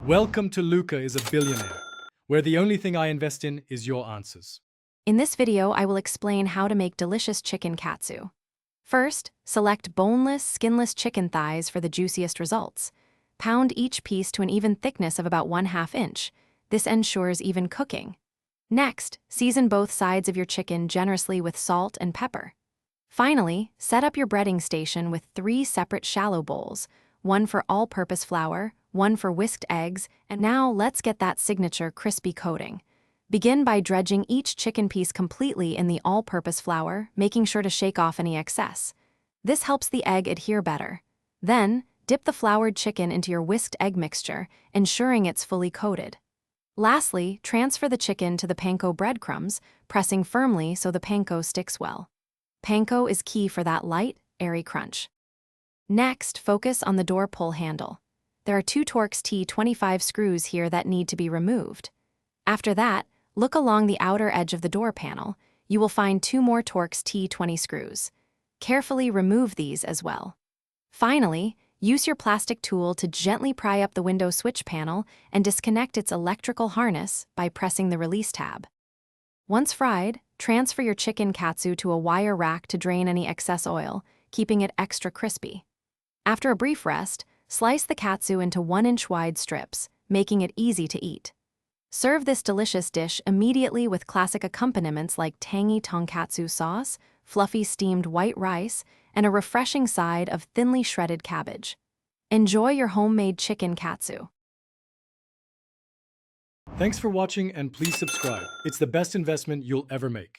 Welcome to Luca is a Billionaire, where the only thing I invest in is your answers. In this video, I will explain how to make delicious chicken katsu. First, select boneless, skinless chicken thighs for the juiciest results. Pound each piece to an even thickness of about 1/2 inch. This ensures even cooking. Next, season both sides of your chicken generously with salt and pepper. Finally, set up your breading station with 3 separate shallow bowls, one for all-purpose flour, one for whisked eggs, and now let's get that signature crispy coating. Begin by dredging each chicken piece completely in the all-purpose flour, making sure to shake off any excess. This helps the egg adhere better. Then, dip the floured chicken into your whisked egg mixture, ensuring it's fully coated. Lastly, transfer the chicken to the panko breadcrumbs, pressing firmly so the panko sticks well. Panko is key for that light, airy crunch. Next, focus on the door pull handle. There are 2 Torx T25 screws here that need to be removed. After that, look along the outer edge of the door panel. You will find 2 more Torx T20 screws. Carefully remove these as well. Finally, use your plastic tool to gently pry up the window switch panel and disconnect its electrical harness by pressing the release tab. Once fried, transfer your chicken katsu to a wire rack to drain any excess oil, keeping it extra crispy. After a brief rest, slice the katsu into 1-inch wide strips, making it easy to eat. Serve this delicious dish immediately with classic accompaniments like tangy tonkatsu sauce, fluffy steamed white rice, and a refreshing side of thinly shredded cabbage. Enjoy your homemade chicken katsu. Thanks for watching and please subscribe. It's the best investment you'll ever make.